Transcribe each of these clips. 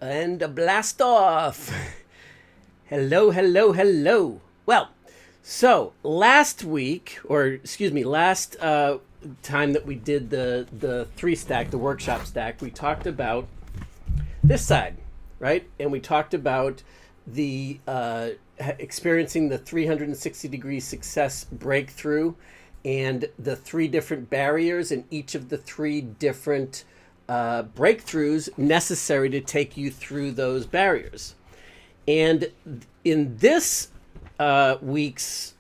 And a blast off. Hello, hello, hello. Well, so last week, or excuse me, last time that we did the three stack, the workshop stack, we talked about this side, right? And we talked about the experiencing the 360-degree success breakthrough and the three different barriers and each of the three different breakthroughs necessary to take you through those barriers. And in this week's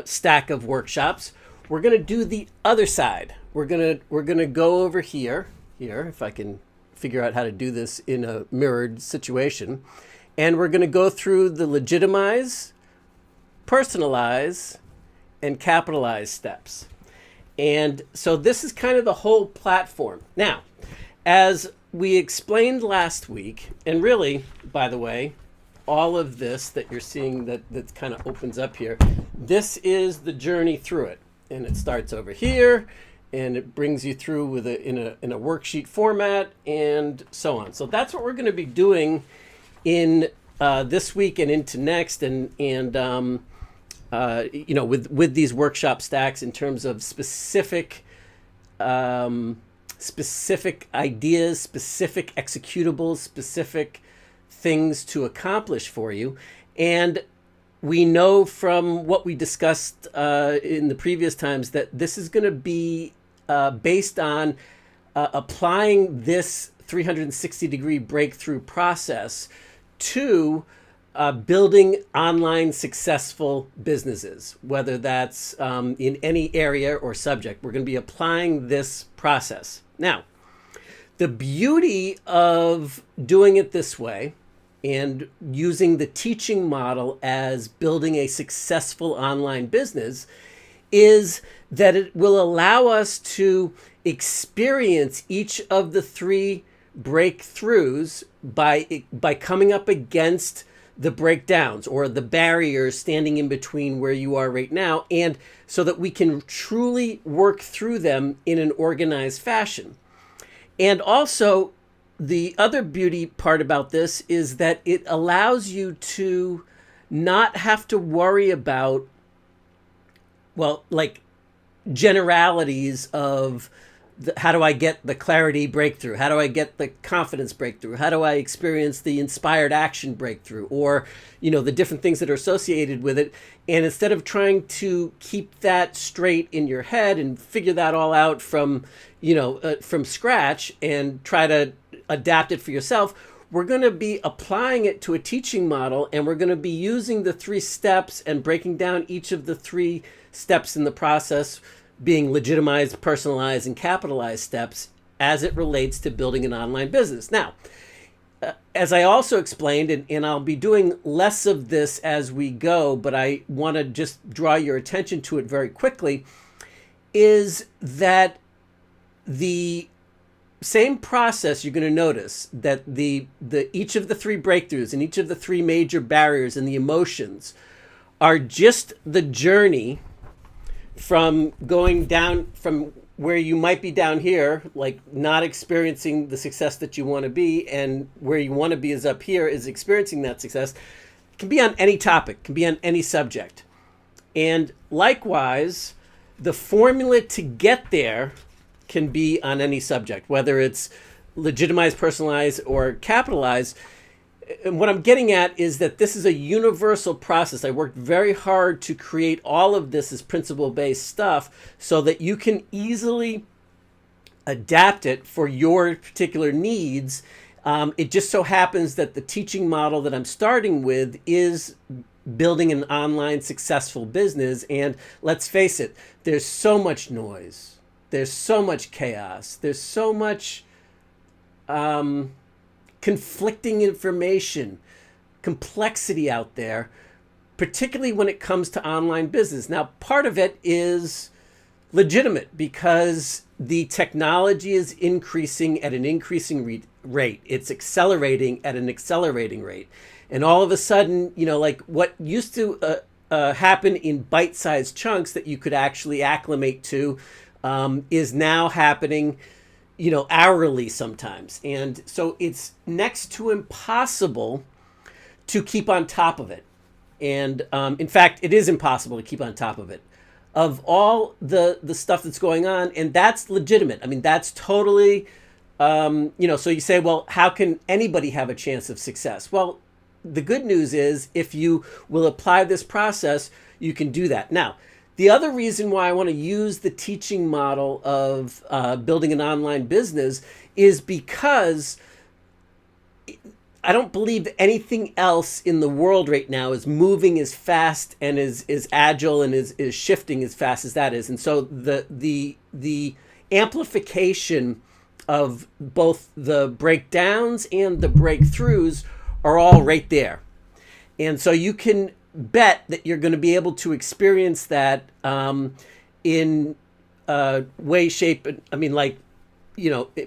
stack of workshops, we're going to do the other side. We're gonna go over here, if I can figure out how to do this in a mirrored situation, and we're going to go through the legitimize, personalize, and capitalize steps. And so this is kind of the whole platform. Now, as we explained last week, and really, by the way, all of this that you're seeing that kind of opens up here, this is the journey through it. And it starts over here, and it brings you through with in a worksheet format and so on. So that's what we're going to be doing in this week and into next, and with these workshop stacks in terms of specific ideas, specific executables, specific things to accomplish for you. And we know from what we discussed in the previous times that this is going to be based on applying this 360-degree breakthrough process to building online successful businesses, whether that's in any area or subject. We're going to be applying this process. Now, the beauty of doing it this way and using the teaching model as building a successful online business is that it will allow us to experience each of the three breakthroughs by coming up against the breakdowns or the barriers standing in between where you are right now, and so that we can truly work through them in an organized fashion. And also, the other beauty part about this is that it allows you to not have to worry about, generalities of how do I get the clarity breakthrough? How do I get the confidence breakthrough? How do I experience the inspired action breakthrough? Or, the different things that are associated with it. And instead of trying to keep that straight in your head and figure that all out from scratch and try to adapt it for yourself, we're going to be applying it to a teaching model, and we're going to be using the three steps and breaking down each of the three steps in the process, being legitimized, personalized, and capitalized steps as it relates to building an online business. Now, as I also explained, and I'll be doing less of this as we go, but I want to just draw your attention to it very quickly, is that the same process, you're going to notice that the each of the three breakthroughs and each of the three major barriers and the emotions are just the journey from going down from where you might be down here, like not experiencing the success that you want to be, and where you want to be is up here, is experiencing that success. It can be on any topic, can be on any subject. And likewise, the formula to get there can be on any subject, whether it's legitimize, personalize, or capitalize. And what I'm getting at is that this is a universal process. I worked very hard to create all of this as principle-based stuff so that you can easily adapt it for your particular needs. It just so happens that the teaching model that I'm starting with is building an online successful business. And let's face it, there's so much noise. There's so much chaos. There's so much conflicting information, complexity out there, particularly when it comes to online business. Now, part of it is legitimate because the technology is increasing at an increasing rate. It's accelerating at an accelerating rate. And all of a sudden, like what used to happen in bite-sized chunks that you could actually acclimate to is now happening hourly sometimes. And so it's next to impossible to keep on top of it. And in fact, it is impossible to keep on top of it. Of all the stuff that's going on, and that's legitimate. I mean, that's totally, so you say, well, how can anybody have a chance of success? Well, the good news is if you will apply this process, you can do that. Now, the other reason why I want to use the teaching model of building an online business is because I don't believe anything else in the world right now is moving as fast and is agile and is shifting as fast as that is. And so the amplification of both the breakdowns and the breakthroughs are all right there. And so you can bet that you're going to be able to experience that in way, shape, I mean, like,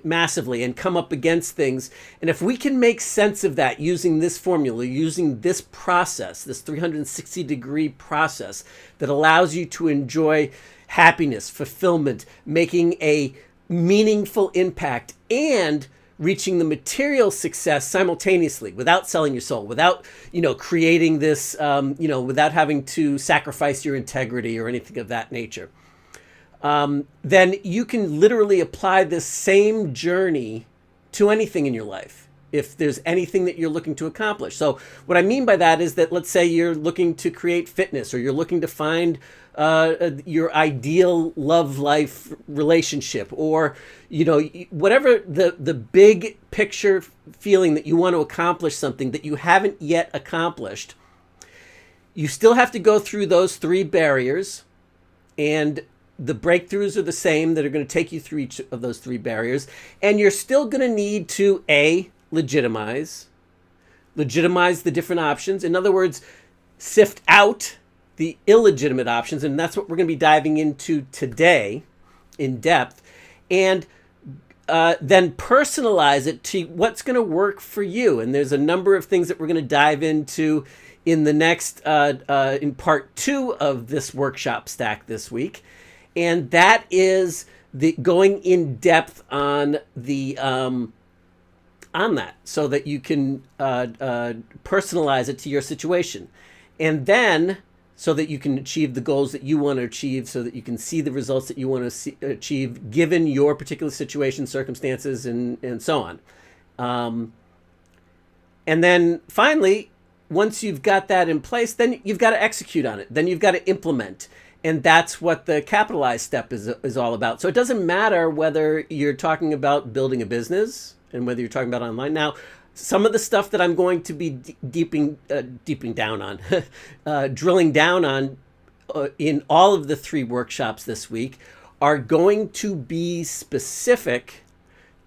massively, and come up against things. And if we can make sense of that using this formula, using this process, this 360-degree process that allows you to enjoy happiness, fulfillment, making a meaningful impact, and reaching the material success simultaneously without selling your soul, without, creating this, without having to sacrifice your integrity or anything of that nature, then you can literally apply this same journey to anything in your life if there's anything that you're looking to accomplish. So what I mean by that is that, let's say you're looking to create fitness, or you're looking to find your ideal love life relationship, or whatever the big picture feeling that you want to accomplish, something that you haven't yet accomplished. You still have to go through those 3 barriers, and the breakthroughs are the same that are going to take you through each of those 3 barriers. And you're still going to need to legitimize the different options. In other words, sift out the illegitimate options. And that's what we're going to be diving into today in depth. And then personalize it to what's going to work for you. And there's a number of things that we're going to dive into in the next, in part 2 of this workshop stack this week. And that is the going in depth on the on that, so that you can personalize it to your situation, and then so that you can achieve the goals that you want to achieve, so that you can see the results that you want to achieve given your particular situation, circumstances, and so on. And then finally, once you've got that in place, then you've got to execute on it. Then you've got to implement. And that's what the capitalized step is all about. So it doesn't matter whether you're talking about building a business and whether you're talking about online. Now, some of the stuff that I'm going to be drilling down on in all of the 3 workshops this week are going to be specific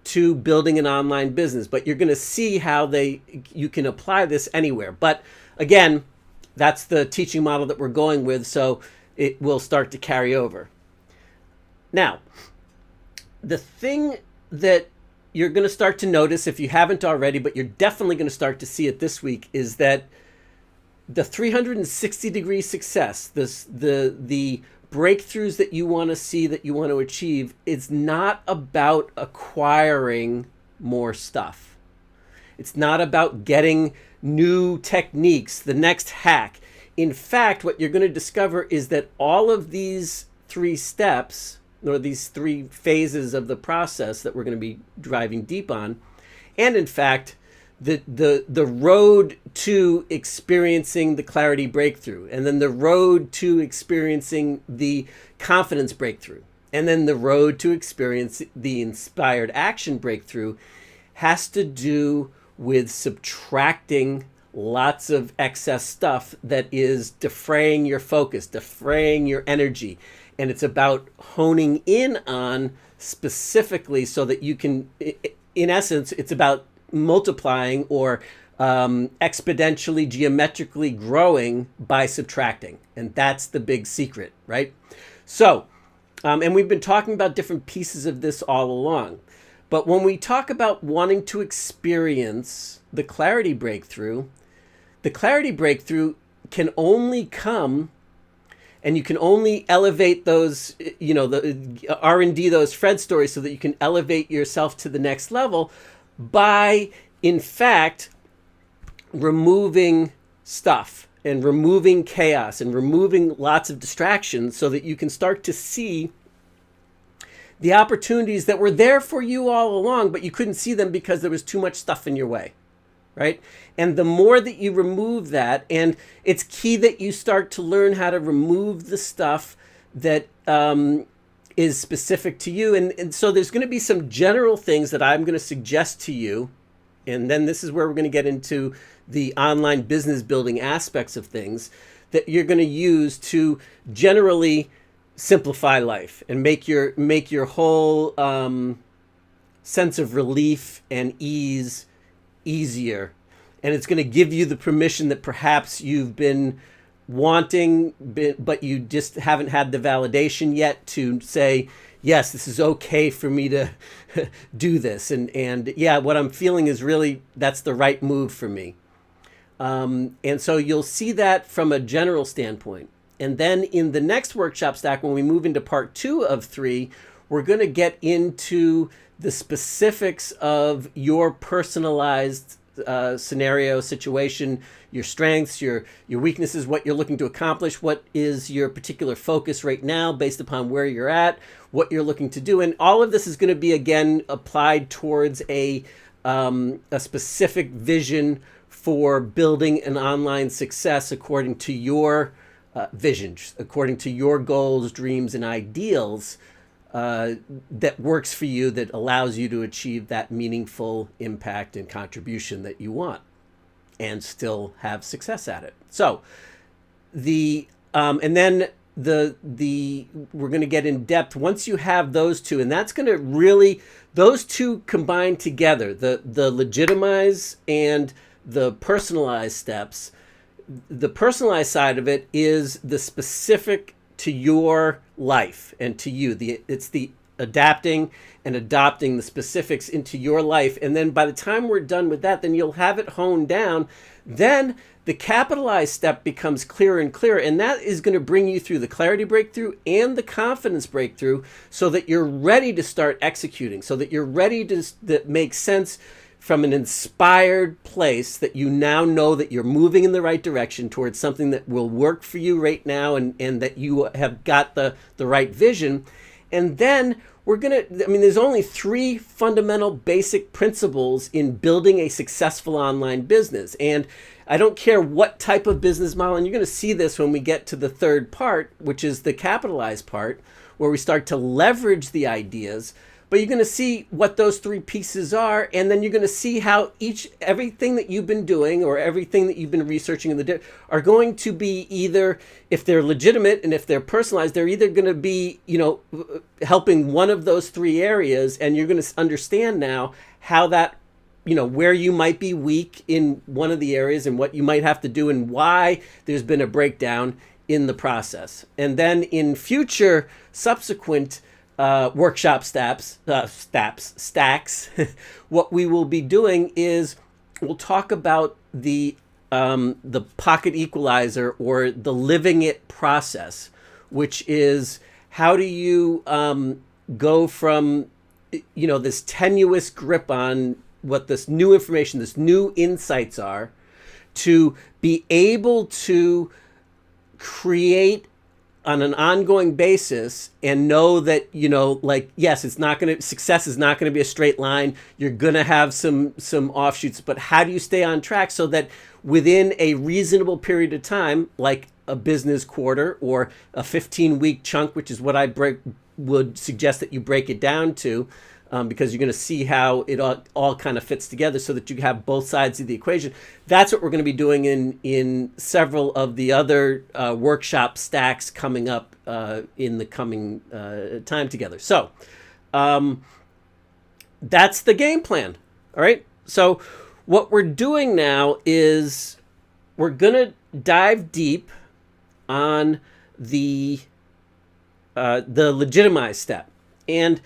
to building an online business. But you're going to see how you can apply this anywhere. But again, that's the teaching model that we're going with. So it will start to carry over. Now, the thing that you're going to start to notice, if you haven't already, but you're definitely going to start to see it this week, is that the 360-degree success, the breakthroughs that you want to see, that you want to achieve, is not about acquiring more stuff. It's not about getting new techniques, the next hack. In fact, what you're going to discover is that all of these 3 steps, or these 3 phases of the process that we're going to be driving deep on, and in fact, the road to experiencing the clarity breakthrough, and then the road to experiencing the confidence breakthrough, and then the road to experience the inspired action breakthrough, has to do with subtracting lots of excess stuff that is defraying your focus, defraying your energy. And it's about honing in on specifically so that you can, in essence, it's about multiplying or exponentially, geometrically growing by subtracting. And that's the big secret, right? So, and we've been talking about different pieces of this all along. But when we talk about wanting to experience the clarity breakthrough can only come and you can only elevate those, the R&D, those Fred stories, so that you can elevate yourself to the next level by, in fact, removing stuff and removing chaos and removing lots of distractions, so that you can start to see the opportunities that were there for you all along, but you couldn't see them because there was too much stuff in your way. Right? And the more that you remove that, and it's key that you start to learn how to remove the stuff that is specific to you. And so there's going to be some general things that I'm going to suggest to you. And then this is where we're going to get into the online business building aspects of things that you're going to use to generally simplify life and make your whole sense of relief and ease easier. And it's going to give you the permission that perhaps you've been wanting, but you just haven't had the validation yet to say, yes, this is okay for me to do this. And yeah, what I'm feeling is really, that's the right move for me. And so you'll see that from a general standpoint. And then in the next workshop stack, when we move into part 2 of 3, we're going to get into the specifics of your personalized scenario, situation, your strengths, your weaknesses, what you're looking to accomplish, what is your particular focus right now based upon where you're at, what you're looking to do. And all of this is going to be, again, applied towards a specific vision for building an online success according to your vision, according to your goals, dreams, and ideals, that works for you, that allows you to achieve that meaningful impact and contribution that you want and still have success at it. So and then we're going to get in depth once you have those two, and that's going to really, those two combined together, the legitimize and the personalized steps. The personalized side of it is the specific to your life and to you. It's the adapting and adopting the specifics into your life. And then by the time we're done with that, then you'll have it honed down. Then the capitalized step becomes clearer and clearer. And that is going to bring you through the clarity breakthrough and the confidence breakthrough, so that you're ready to start executing, so that you're ready to, that makes sense from an inspired place, that you now know that you're moving in the right direction towards something that will work for you right now, and that you have got the right vision. And then we're going to, there's only 3 fundamental basic principles in building a successful online business. And I don't care what type of business model, and you're going to see this when we get to the third part, which is the capitalized part, where we start to leverage the ideas. But you're going to see what those 3 pieces are, and then you're going to see how everything that you've been doing or everything that you've been researching are going to be, either, if they're legitimate and if they're personalized, they're either going to be, helping one of those 3 areas, and you're going to understand now how that, where you might be weak in one of the areas and what you might have to do and why there's been a breakdown in the process. And then in future subsequent workshop stacks, what we will be doing is we'll talk about the pocket equalizer, or the living it process, which is how do you go from this tenuous grip on what this new information, this new insights are, to be able to create on an ongoing basis and know that, yes, success is not going to be a straight line. You're going to have some offshoots, but how do you stay on track so that within a reasonable period of time, like a business quarter or a 15-week chunk, which is what I would suggest that you break it down to, because you're going to see how it all kind of fits together so that you have both sides of the equation. That's what we're going to be doing in several of the other workshop stacks coming up in the coming time together. So that's the game plan. All right. So what we're doing now is we're going to dive deep on the legitimize step. And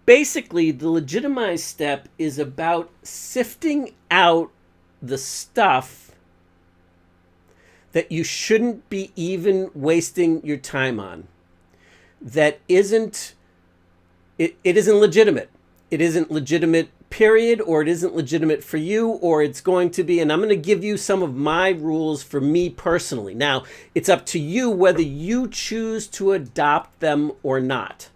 basically, the legitimize step is about sifting out the stuff that you shouldn't be even wasting your time on, that it isn't legitimate. It isn't legitimate, period, or it isn't legitimate for you, or it's going to be. And I'm going to give you some of my rules for me personally. Now, it's up to you whether you choose to adopt them or not.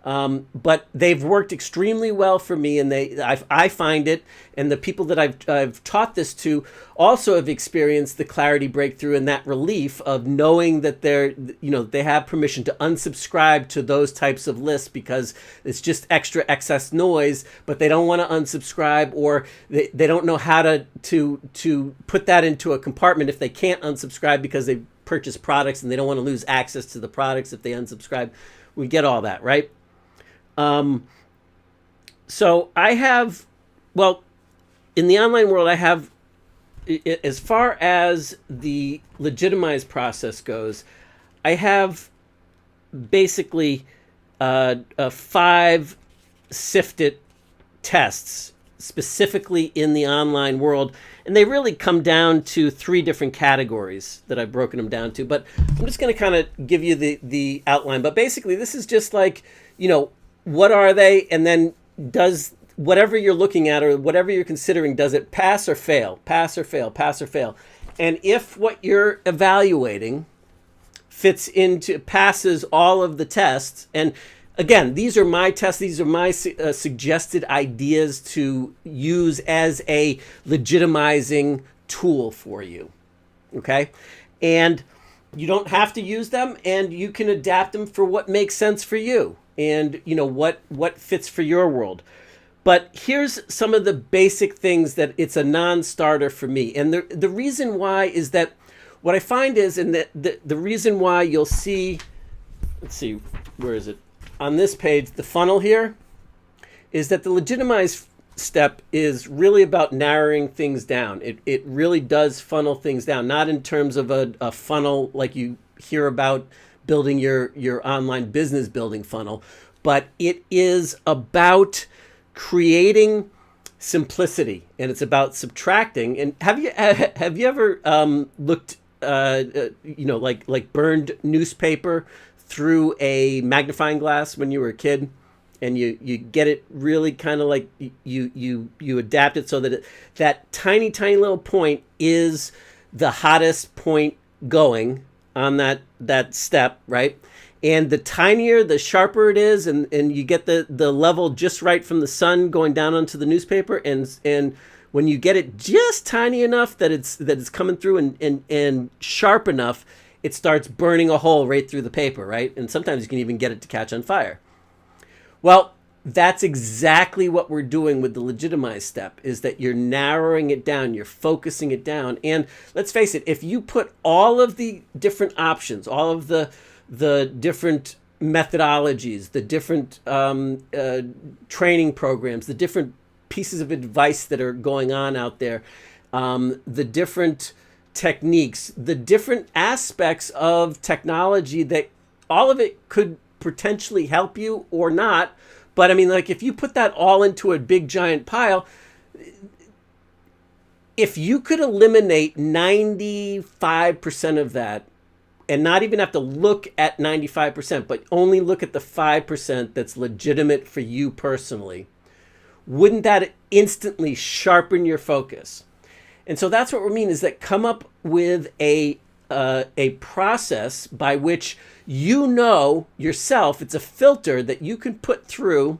But they've worked extremely well for me, and I find it, and the people that I've taught this to also have experienced the clarity breakthrough and that relief of knowing that they have permission to unsubscribe to those types of lists because it's just extra excess noise, but they don't want to unsubscribe, or they don't know how to put that into a compartment if they can't unsubscribe because they purchase products and they don't want to lose access to the products if they unsubscribe. We get all that, right? So I have, well, in the online world, I have, as far as the Legitimize process goes, I have basically 5 sift-it tests specifically in the online world. And they really come down to 3 different categories that I've broken them down to. But I'm just going to kind of give you the outline. But basically, this is just like, what are they? And then does whatever you're looking at or whatever you're considering, does it pass or fail? Pass or fail, pass or fail. And if what you're evaluating passes all of the tests, and again, these are my tests, these are my suggested ideas to use as a legitimizing tool for you, okay? And you don't have to use them, and you can adapt them for what makes sense for you and what fits for your world. But here's some of the basic things that it's a non-starter for me. And the reason why is that what I find is, and the reason why you'll see, let's see, where is it? On this page, the funnel here, is that the Legitimize step is really about narrowing things down. It really does funnel things down, not in terms of a funnel like you hear about building your online business building funnel, but it is about creating simplicity, and it's about subtracting. And have you ever looked like burned newspaper through a magnifying glass when you were a kid, and you get it really kind of like you adapt it so that that tiny little point is the hottest point going on that step, right? And the tinier, the sharper it is, and you get the level just right from the sun going down onto the newspaper, and when you get it just tiny enough that it's coming through and sharp enough, it starts burning a hole right through the paper, right? And sometimes you can even get it to catch on fire. Well, that's exactly what we're doing with the Legitimize step, is that you're narrowing it down, you're focusing it down. And let's face it, if you put all of the different options, all of the different methodologies, the different training programs, the different pieces of advice that are going on out there, the different techniques, the different aspects of technology, that all of it could potentially help you or not. But I mean, like, if you put that all into a big giant pile, if you could eliminate 95% of that and not even have to look at 95%, but only look at the 5% that's legitimate for you personally, wouldn't that instantly sharpen your focus? And so that's what we mean, is that come up with a process by which yourself, it's a filter that you can put through,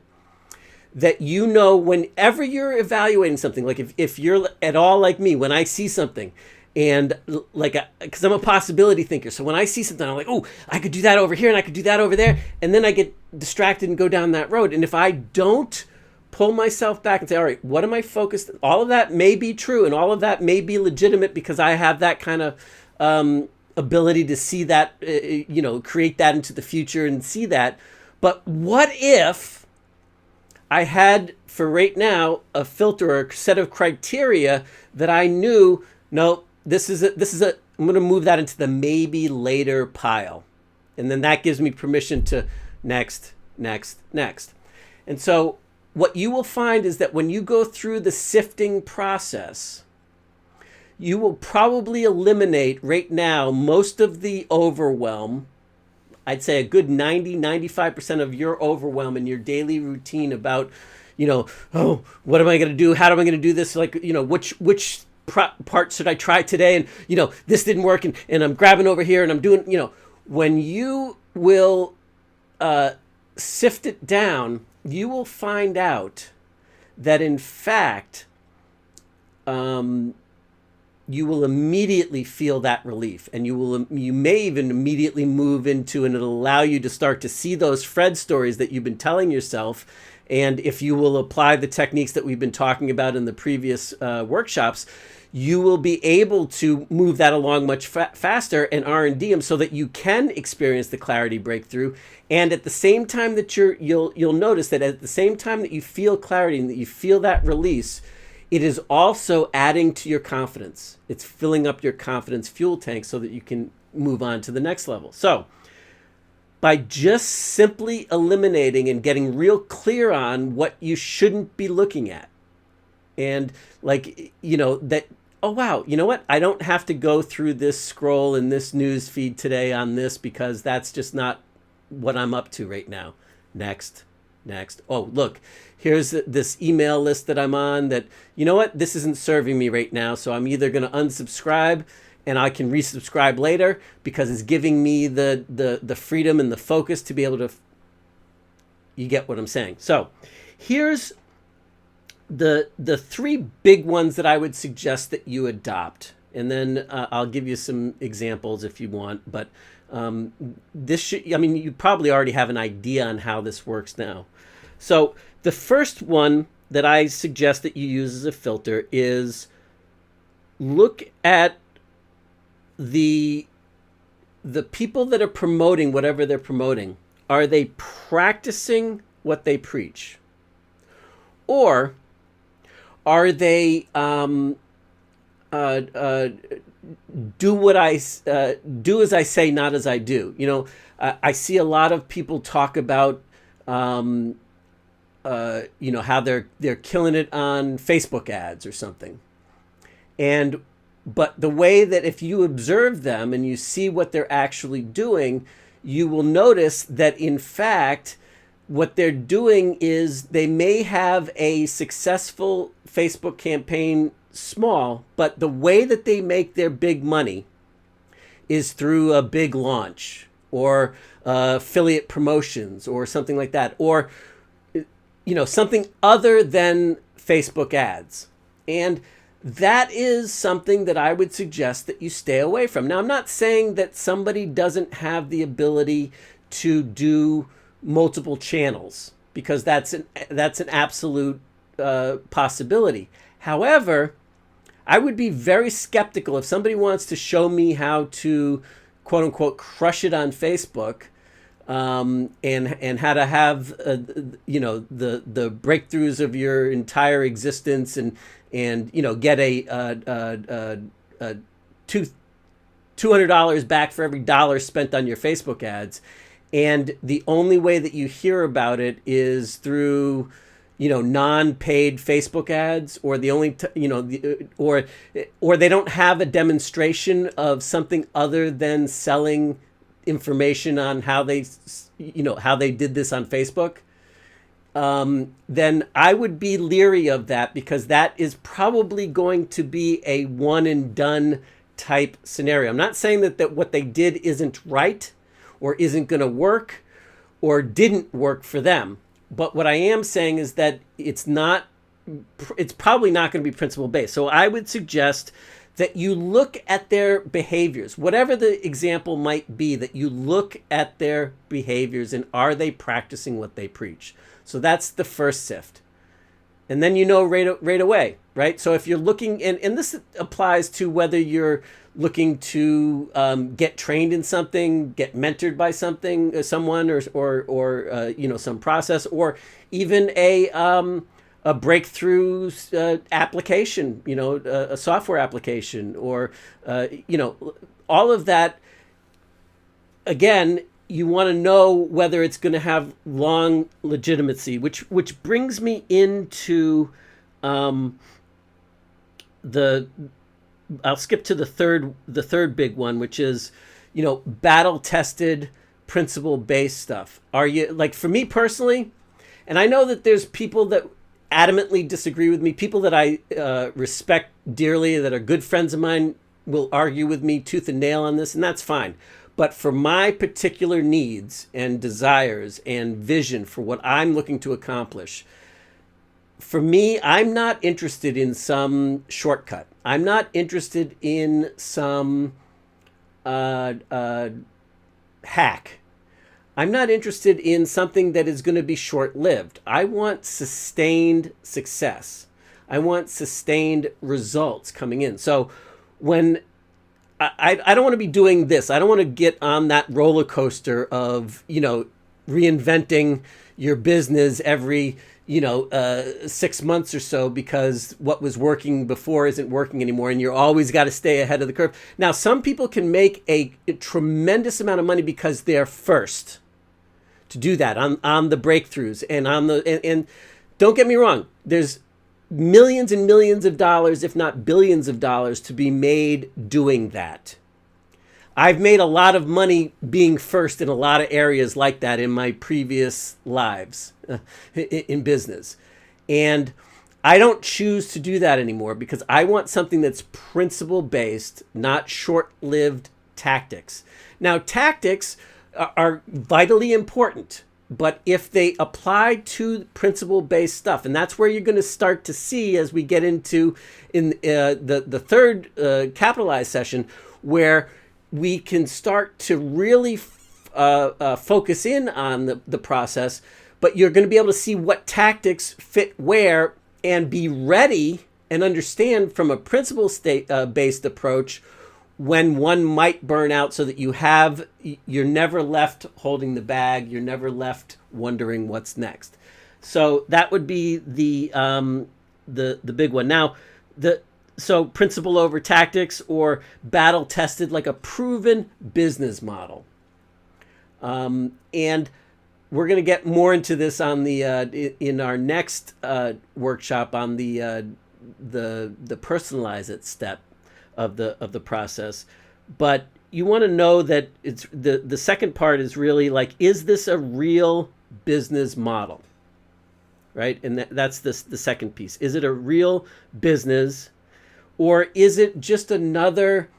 that whenever you're evaluating something, like if you're at all like me, when I see something, and because I'm a possibility thinker, so when I see something, I'm like, oh, I could do that over here and I could do that over there, and then I get distracted and go down that road. And if I don't pull myself back and say, all right, what am I focused on? All of that may be true, and all of that may be legitimate because I have that kind of ability to see that, create that into the future and see that. But what if I had, for right now, a filter or a set of criteria that I knew, no, I'm going to move that into the maybe later pile. And then that gives me permission to next. And so what you will find is that when you go through the sifting process, you will probably eliminate right now most of the overwhelm. I'd say a good 90-95% of your overwhelm in your daily routine about, oh, what am I going to do? How am I going to do this? Like, which part should I try today? And, this didn't work. And I'm grabbing over here and I'm doing, when you will sift it down, you will find out that in fact, you will immediately feel that relief, and you may even immediately move into, and it'll allow you to start to see those Fred stories that you've been telling yourself. And if you will apply the techniques that we've been talking about in the previous workshops, you will be able to move that along much faster and R&D them so that you can experience the clarity breakthrough. And at the same time that you'll notice that at the same time that you feel clarity and that you feel that release, it is also adding to your confidence. It's filling up your confidence fuel tank so that you can move on to the next level. So by just simply eliminating and getting real clear on what you shouldn't be looking at, and that, oh wow, you know what? I don't have to go through this scroll in this news feed today on this because that's just not what I'm up to right now. Next. Oh, look, here's this email list that I'm on that, you know what? This isn't serving me right now. So I'm either going to unsubscribe and I can resubscribe later because it's giving me the freedom and the focus to be able to, you get what I'm saying. So here's the three big ones that I would suggest that you adopt. And then I'll give you some examples if you want, but you probably already have an idea on how this works now. So the first one that I suggest that you use as a filter is look at the people that are promoting whatever they're promoting. Are they practicing what they preach? Or are they do as I say, not as I do? I see a lot of people talk about how they're killing it on Facebook ads or something. But the way that if you observe them and you see what they're actually doing, you will notice that in fact, what they're doing is they may have a successful Facebook campaign small, but the way that they make their big money is through a big launch or affiliate promotions or something like that, or something other than Facebook ads. And that is something that I would suggest that you stay away from. Now, I'm not saying that somebody doesn't have the ability to do multiple channels, because that's an absolute possibility. However, I would be very skeptical if somebody wants to show me how to, quote unquote, crush it on Facebook, and how to have the breakthroughs of your entire existence, and get a $200 back for every dollar spent on your Facebook ads. And the only way that you hear about it is through, non-paid Facebook ads, or the only, or they don't have a demonstration of something other than selling information on how they did this on Facebook. Then I would be leery of that, because that is probably going to be a one and done type scenario. I'm not saying that what they did isn't right, or isn't going to work, or didn't work for them. But what I am saying is that it's probably not going to be principle based. So I would suggest that you look at their behaviors, whatever the example might be, that you look at their behaviors and are they practicing what they preach? So that's the first sift. And then right away, right? So if you're looking, and this applies to whether you're looking to get trained in something, get mentored by someone, or some process, or even a breakthrough application, a software application, or all of that. Again, you want to know whether it's going to have long legitimacy, which brings me into the I'll skip to the third big one, which is, battle tested, principle based stuff. Are you, like, for me personally, and I know that there's people that adamantly disagree with me, people that I respect dearly, that are good friends of mine, will argue with me tooth and nail on this, and that's fine. But for my particular needs and desires and vision for what I'm looking to accomplish, for me, I'm not interested in some shortcut. I'm not interested in some hack. I'm not interested in something that is going to be short-lived. I want sustained success. I want sustained results coming in. So when I don't want to be doing this, I don't want to get on that roller coaster of, reinventing your business every 6 months or so, because what was working before isn't working anymore, and you're always got to stay ahead of the curve. Now, some people can make a tremendous amount of money because they're first to do that on the breakthroughs and on the and don't get me wrong, there's millions and millions of dollars, if not billions of dollars, to be made doing that. I've made a lot of money being first in a lot of areas like that in my previous lives in business. And I don't choose to do that anymore because I want something that's principle-based, not short-lived tactics. Now, tactics are vitally important, but if they apply to principle-based stuff, and that's where you're going to start to see as we get into the third capitalized session, where we can start to really focus in on the process, but you're going to be able to see what tactics fit where and be ready and understand from a principle-based approach when one might burn out, so that you're never left holding the bag, you're never left wondering what's next. So that would be the big one. Now, so principle over tactics, or battle tested, like a proven business model. And we're going to get more into this on the in our next workshop on the personalize it step of the process. But you want to know that it's the second part is really like, is this a real business model, right? And that's the second piece. Is it a real business, or is it just another,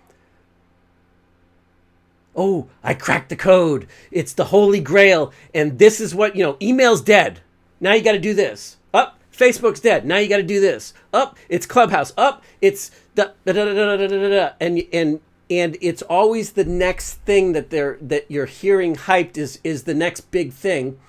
oh, I cracked the code, it's the holy grail, and this is what, email's dead, now you got to do this. Up, Facebook's dead, now you got to do this. Up, it's Clubhouse. Up, it's and it's always the next thing that you're hearing hyped is the next big thing.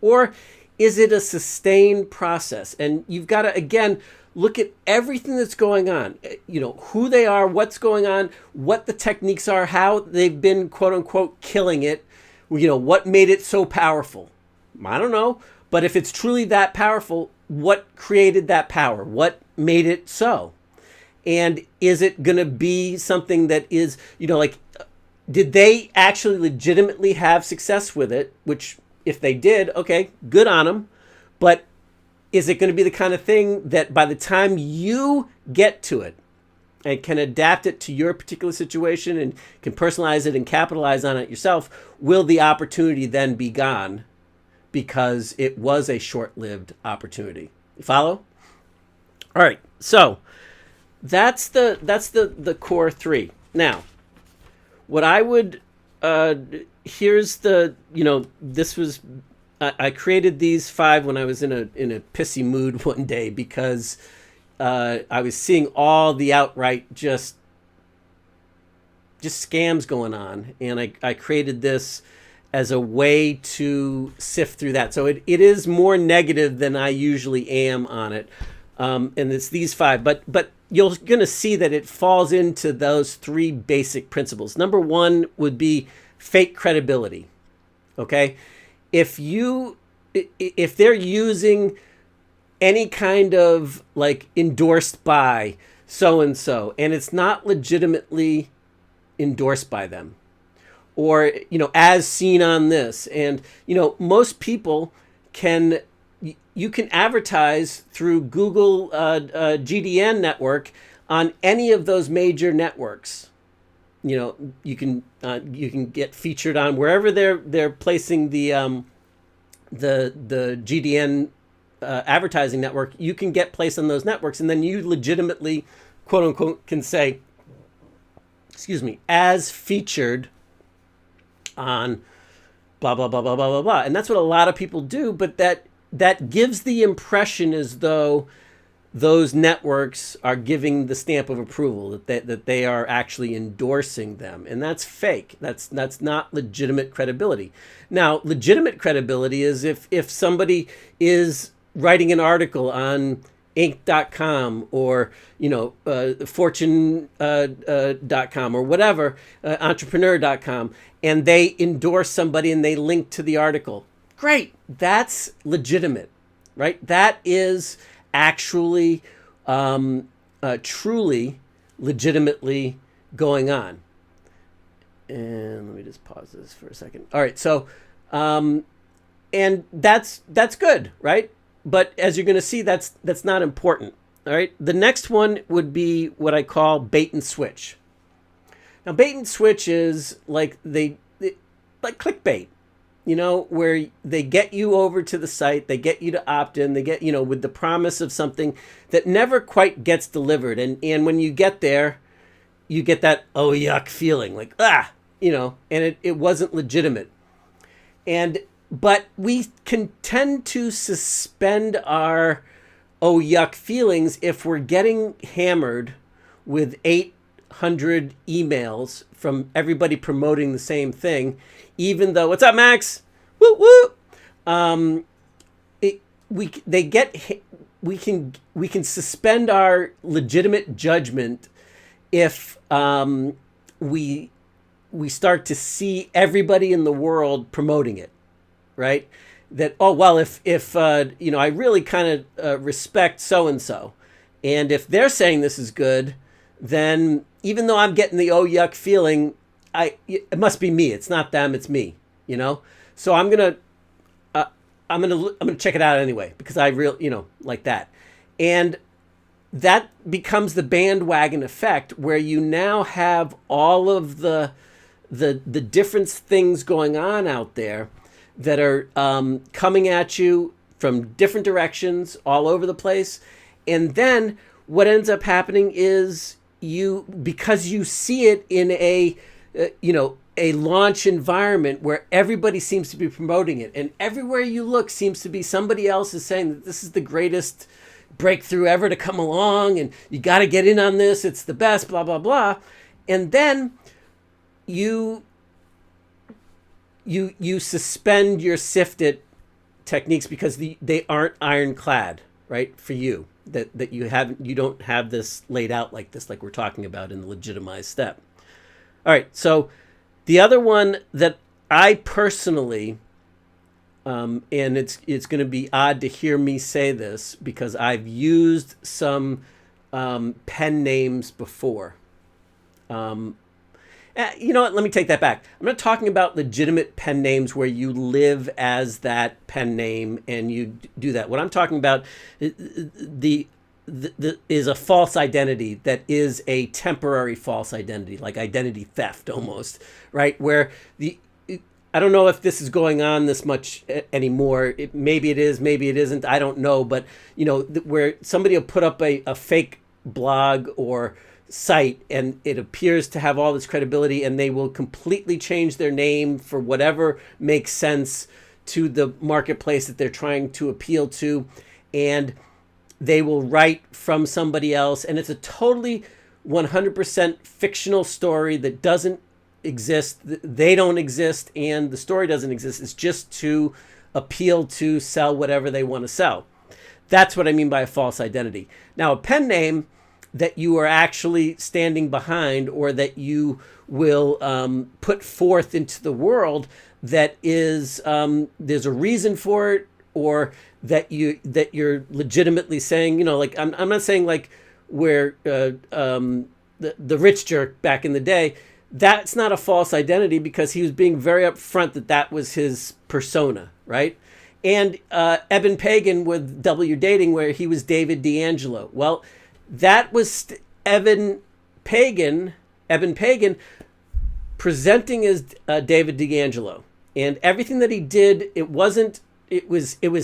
Or is it a sustained process? And you've got to, again, look at everything that's going on, who they are, what's going on, what the techniques are, how they've been, quote unquote, killing it, what made it so powerful. I don't know. But if it's truly that powerful, what created that power? What made it so? And is it going to be something that is, did they actually legitimately have success with it? Which, if they did, okay, good on them. But is it going to be the kind of thing that by the time you get to it and can adapt it to your particular situation and can personalize it and capitalize on it yourself, will the opportunity then be gone because it was a short-lived opportunity? You follow? All right, so that's the core three. Now, what I would here's the this was I created these 5 when I was in a pissy mood one day, because I was seeing all the outright just scams going on, and I created this as a way to sift through that. So it is more negative than I usually am on it, and it's these 5, but you're going to see that it falls into those 3 basic principles. Number 1 would be fake credibility. Okay, if they're using any kind of like endorsed by so and so, and it's not legitimately endorsed by them, or as seen on this, and most people you can advertise through Google GDN network on any of those major networks, you can get featured on wherever they're placing the GDN advertising network. You can get placed on those networks, and then you legitimately, quote unquote, can say, excuse me, as featured on blah blah blah blah blah blah blah. And that's what a lot of people do, but that gives the impression as though those networks are giving the stamp of approval, that they are actually endorsing them. And that's fake. That's not legitimate credibility. Now, legitimate credibility is if somebody is writing an article on Inc.com or Fortune.com or whatever, Entrepreneur.com, and they endorse somebody and they link to the article. Great, that's legitimate, right? That is actually truly, legitimately going on. And let me just pause this for a second. All right, so and that's good, right? But as you're going to see, that's not important. All right. The next one would be what I call bait and switch. Now, bait and switch is like like clickbait, where they get you over to the site, they get you to opt in, they get, with the promise of something that never quite gets delivered. And when you get there, you get that, oh, yuck feeling like, and it wasn't legitimate. But we can tend to suspend our oh yuck feelings if we're getting hammered with 800 emails from everybody promoting the same thing, even though, what's up, Max? Woo woo. We can suspend our legitimate judgment if we start to see everybody in the world promoting it. Right? That, oh, well, if I really kind of respect so-and-so, and if they're saying this is good, then even though I'm getting the oh yuck feeling, it must be me. It's not them, it's me, So I'm gonna check it out anyway, because I like that. And that becomes the bandwagon effect, where you now have all of the different things going on out there that are coming at you from different directions all over the place. And then what ends up happening is because you see it in a launch environment where everybody seems to be promoting it, and everywhere you look seems to be somebody else is saying that this is the greatest breakthrough ever to come along, and you got to get in on this, it's the best, blah, blah, blah. And then you suspend your sift-it techniques because they aren't ironclad, right? For you, that you don't have this laid out like this, like we're talking about in the Legitimize step. All right, so the other one that I personally, and it's going to be odd to hear me say this because I've used some pen names before. You know what? Let me take that back. I'm not talking about legitimate pen names where you live as that pen name and you do that. What I'm talking about is a false identity that is a temporary false identity, like identity theft almost, right? Where I don't know if this is going on this much anymore. Maybe it is, maybe it isn't. I don't know. But, where somebody will put up a fake blog or site and it appears to have all this credibility, and they will completely change their name for whatever makes sense to the marketplace that they're trying to appeal to, and they will write from somebody else, and it's a totally 100% fictional story that doesn't exist. They don't exist, and the story doesn't exist. It's just to appeal to sell whatever they want to sell. That's what I mean by a false identity. Now, a pen name that you are actually standing behind, or that you will put forth into the world, that is there's a reason for it, or that you're legitimately saying, like I'm not saying like where the rich jerk back in the day. That's not a false identity because he was being very upfront that was his persona, right? And Eben Pagan with W Dating, where he was David D'Angelo. Well, that was Evan Pagan, presenting as David D'Angelo, and everything that he did, it was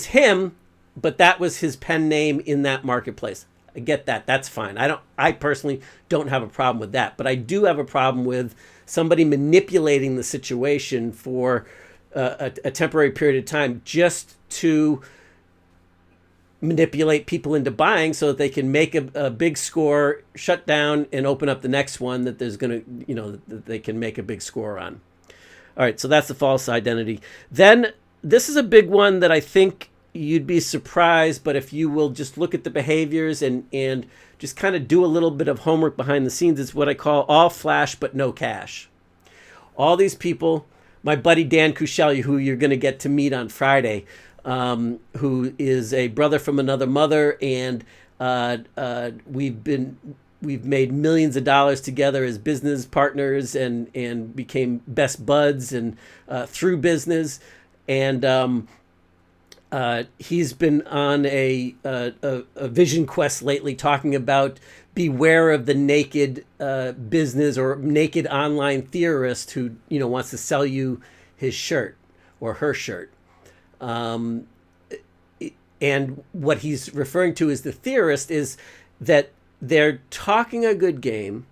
him, but that was his pen name in that marketplace. I get that. That's fine. I personally don't have a problem with that, but I do have a problem with somebody manipulating the situation for a temporary period of time just to manipulate people into buying so that they can make a big score, shut down, and open up the next one that there's going to, that they can make a big score on. All right, so that's the false identity. Then this is a big one that I think you'd be surprised, but if you will just look at the behaviors and just kind of do a little bit of homework behind the scenes, it's what I call all flash but no cash. All these people, my buddy Dan Cushel, who you're going to get to meet on Friday, who is a brother from another mother, and we've made millions of dollars together as business partners and became best buds and through business. And he's been on a vision quest lately, talking about beware of the naked business or naked online theorist who wants to sell you his shirt or her shirt. And what he's referring to as the theorist is that they're talking a good game.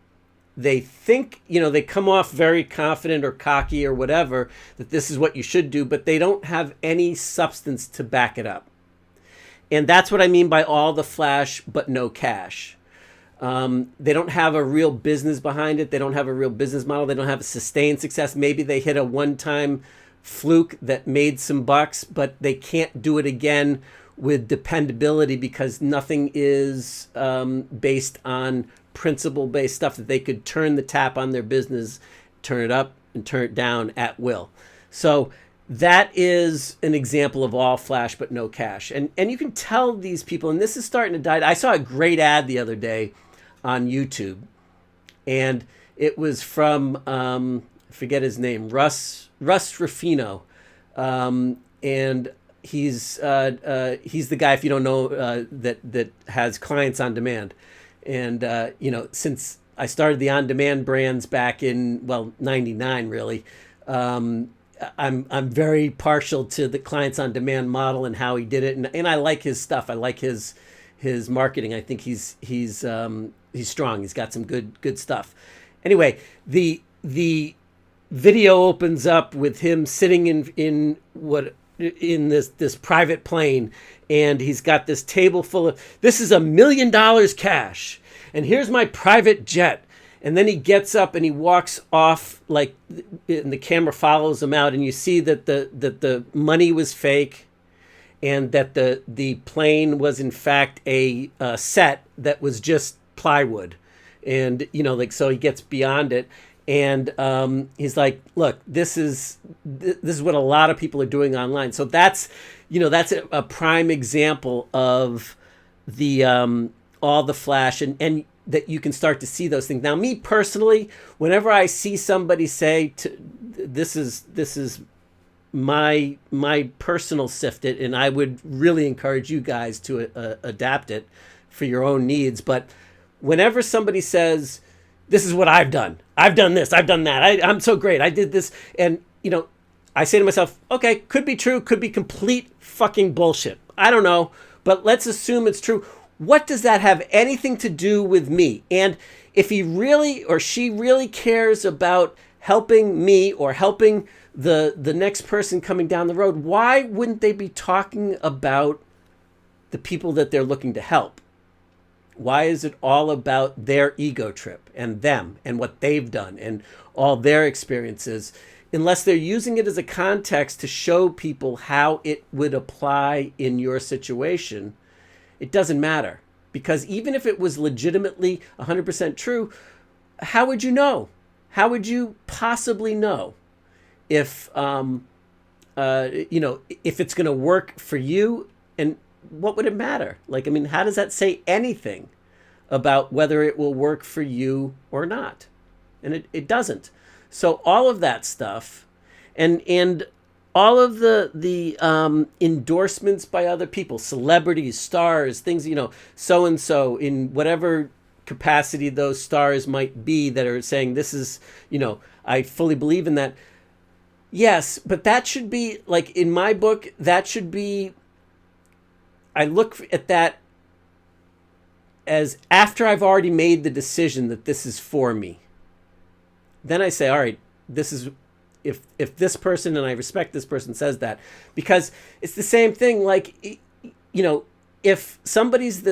They think, they come off very confident or cocky or whatever, that this is what you should do, but they don't have any substance to back it up. And that's what I mean by all the flash, but no cash. They don't have a real business behind it. They don't have a real business model. They don't have a sustained success. Maybe they hit a one-time fluke that made some bucks, but they can't do it again with dependability because nothing is based on principle-based stuff that they could turn the tap on their business, turn it up and turn it down at will. So that is an example of all flash but no cash. And you can tell these people, and this is starting to die. I saw a great ad the other day on YouTube, and it was from I forget his name, Russ Ruffino, and he's the guy, if you don't know, that has clients on demand. And since I started the on-demand brands back in '99, really, I'm very partial to the clients on demand model and how he did it, and I like his stuff. I like his marketing. I think he's strong. He's got some good stuff. Anyway, the video opens up with him sitting in this private plane, and he's got this table full of, this is $1 million cash, and here's my private jet. And then he gets up and he walks off, and the camera follows him out, and you see that the money was fake, and that the plane was in fact a set that was just plywood, and so he gets beyond it. And he's like, look, this is what a lot of people are doing online. So that's a prime example of the all the flash, and that you can start to see those things. Now, me personally, whenever I see somebody say, this is my personal sift-it, and I would really encourage you guys to adapt it for your own needs. But whenever somebody says, this is what I've done. I've done this. I've done that. I'm so great. I did this. And, I say to myself, okay, could be true. Could be complete fucking bullshit. I don't know. But let's assume it's true. What does that have anything to do with me? And if he really or she really cares about helping me or helping the next person coming down the road, why wouldn't they be talking about the people that they're looking to help? Why is it all about their ego trip and them and what they've done and all their experiences, unless they're using it as a context to show people how it would apply in your situation? It doesn't matter, because even if it was legitimately 100% true, how would you know? How would you possibly know if if it's going to work for you? And what would it matter? How does that say anything about whether it will work for you or not? And it doesn't. So all of that stuff, and all of the endorsements by other people, celebrities, stars, things, so-and-so in whatever capacity those stars might be that are saying this is, I fully believe in that. Yes, but that should be, like, in my book, that should be, I look at that as after I've already made the decision that this is for me. Then I say, all right, this is, if this person, and I respect this person, says that, because it's the same thing. Like, if somebody's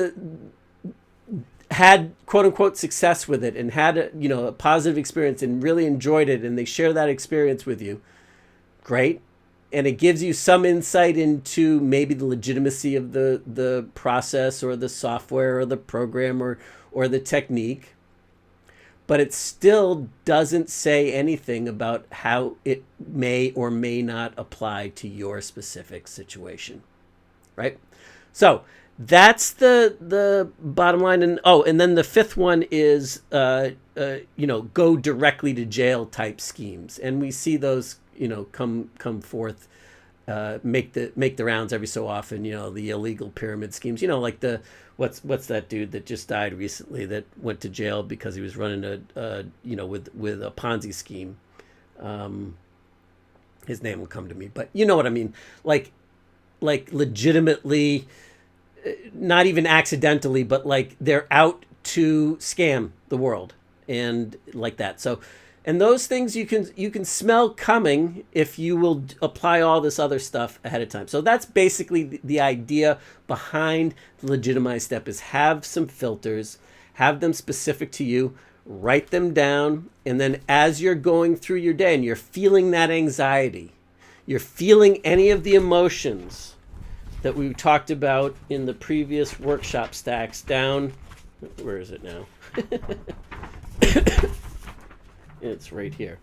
had quote unquote success with it and had a positive experience and really enjoyed it, and they share that experience with you, great. And it gives you some insight into maybe the legitimacy of the process or the software or the program or the technique. But it still doesn't say anything about how it may or may not apply to your specific situation, right? So that's the bottom line. And then the fifth one is, go directly to jail type schemes. And we see those, come forth, make the rounds every so often, the illegal pyramid schemes, like what's that dude that just died recently that went to jail because he was running with a Ponzi scheme. His name will come to me, but you know what I mean? Like legitimately, not even accidentally, but like they're out to scam the world and like that. So, and those things you can smell coming if you will apply all this other stuff ahead of time. So that's basically the idea behind the Legitimize step, is have some filters, have them specific to you, write them down, and then as you're going through your day and you're feeling that anxiety, you're feeling any of the emotions that we talked about in the previous workshop stacks down, where is it now? It's right here.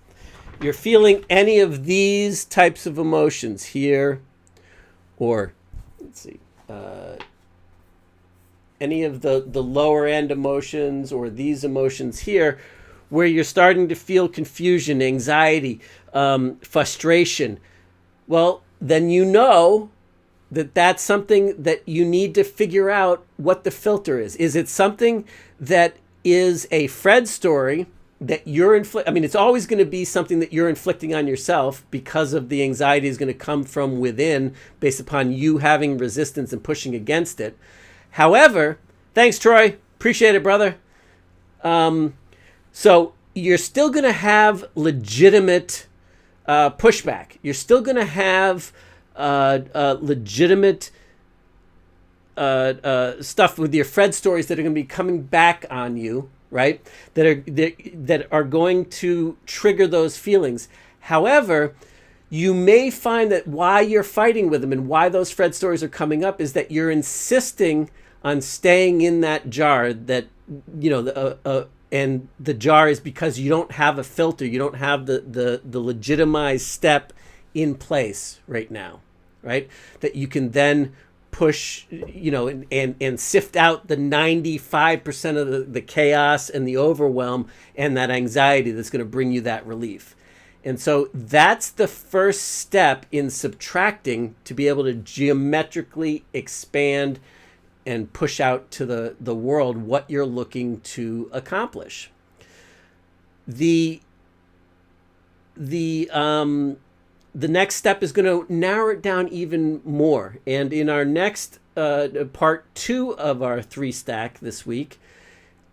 You're feeling any of these types of emotions here, or let's see, any of the lower end emotions or these emotions here, where you're starting to feel confusion, anxiety, frustration. Well, then that's something that you need to figure out what the filter is. Is it something that is a Fred story that you're it's always going to be something that you're inflicting on yourself because of the anxiety is going to come from within based upon you having resistance and pushing against it. However, thanks, Troy. Appreciate it, brother. So you're still going to have legitimate pushback. You're still going to have legitimate stuff with your Fred stories that are going to be coming back on you, right? That are going to trigger those feelings. However, you may find that why you're fighting with them and why those Fred stories are coming up is that you're insisting on staying in that jar, that, and the jar is because you don't have a filter. You don't have the legitimized step in place right now, right? That you can then push, and sift out the 95% of the chaos and the overwhelm and that anxiety that's going to bring you that relief. And so that's the first step in subtracting, to be able to geometrically expand and push out to the world what you're looking to accomplish. The next step is going to narrow it down even more. And in our next part 2 of our 3 stack this week,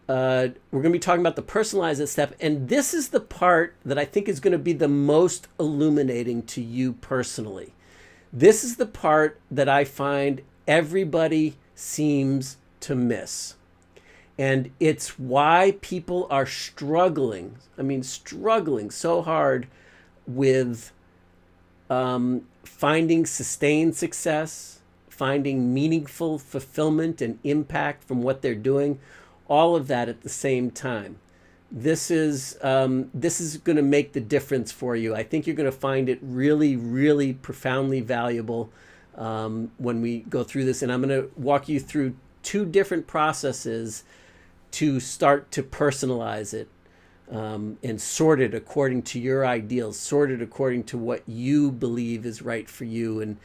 we're going to be talking about the personalize it step. And this is the part that I think is going to be the most illuminating to you personally. This is the part that I find everybody seems to miss. And it's why people are struggling so hard with finding sustained success, finding meaningful fulfillment and impact from what they're doing, all of that at the same time. This is going to make the difference for you. I think you're going to find it really, really profoundly valuable when we go through this. And I'm going to walk you through 2 different processes to start to personalize it. And sort it according to your ideals, sort it according to what you believe is right for you, and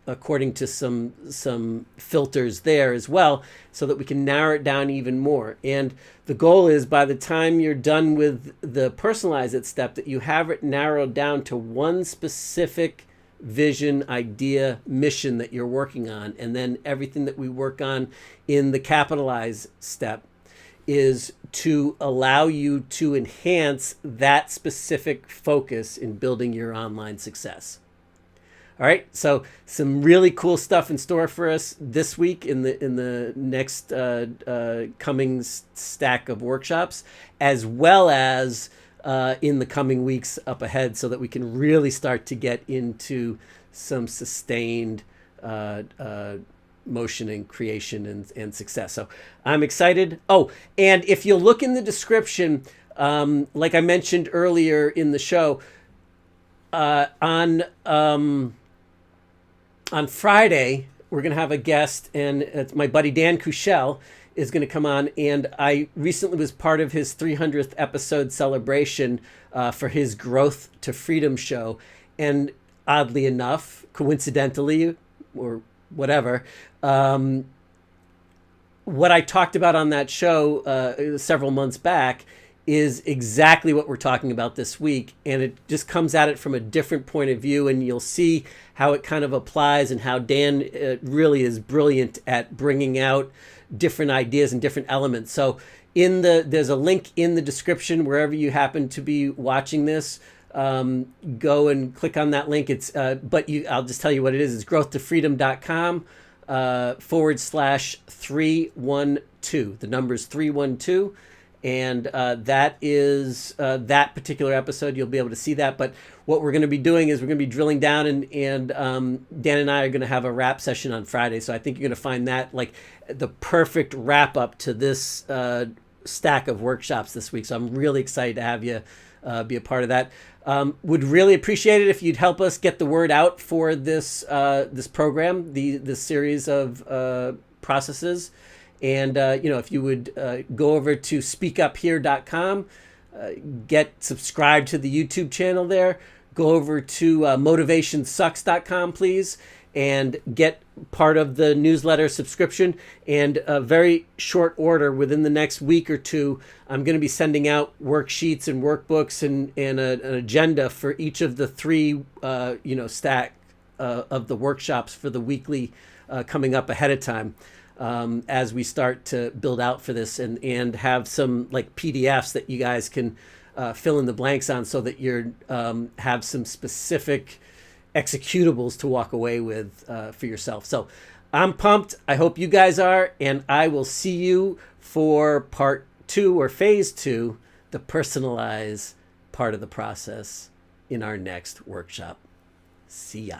according to some filters there as well, so that we can narrow it down even more. And the goal is, by the time you're done with the personalize it step, that you have it narrowed down to one specific vision, idea, mission that you're working on. And then everything that we work on in the capitalize step is to allow you to enhance that specific focus in building your online success. All right, so some really cool stuff in store for us this week in the next coming stack of workshops, as well as in the coming weeks up ahead, so that we can really start to get into some sustained motion and creation and success. So I'm excited. Oh, and if you look in the description, like I mentioned earlier in the show, on Friday, we're going to have a guest, and it's my buddy Dan Kushel is going to come on. And I recently was part of his 300th episode celebration for his Growth to Freedom show. And oddly enough, coincidentally, or whatever, what I talked about on that show several months back is exactly what we're talking about this week. And it just comes at it from a different point of view, and you'll see how it kind of applies, and how Dan really is brilliant at bringing out different ideas and different elements. So there's a link in the description wherever you happen to be watching this. Go and click on that link. I'll just tell you what it is. It's growthtofreedom.com /312. The number is 312. And that is that particular episode. You'll be able to see that. But what we're going to be doing is we're going to be drilling down, and Dan and I are going to have a wrap session on Friday. So I think you're going to find that like the perfect wrap up to this stack of workshops this week. So I'm really excited to have you be a part of that. Would really appreciate it if you'd help us get the word out for this this program, this series of processes. And, if you would go over to speakuphere.com, get subscribed to the YouTube channel there, go over to motivationsucks.com, please, and get part of the newsletter subscription. And a very short order, within the next week or two, I'm going to be sending out worksheets and workbooks and an agenda for each of the three, stack of the workshops for the weekly coming up ahead of time. As we start to build out for this, and have some like PDFs that you guys can fill in the blanks on, so that you're have some specific executables to walk away with for yourself. So I'm pumped. I hope you guys are, and I will see you for part 2 or phase 2, the personalize part of the process, in our next workshop. See ya.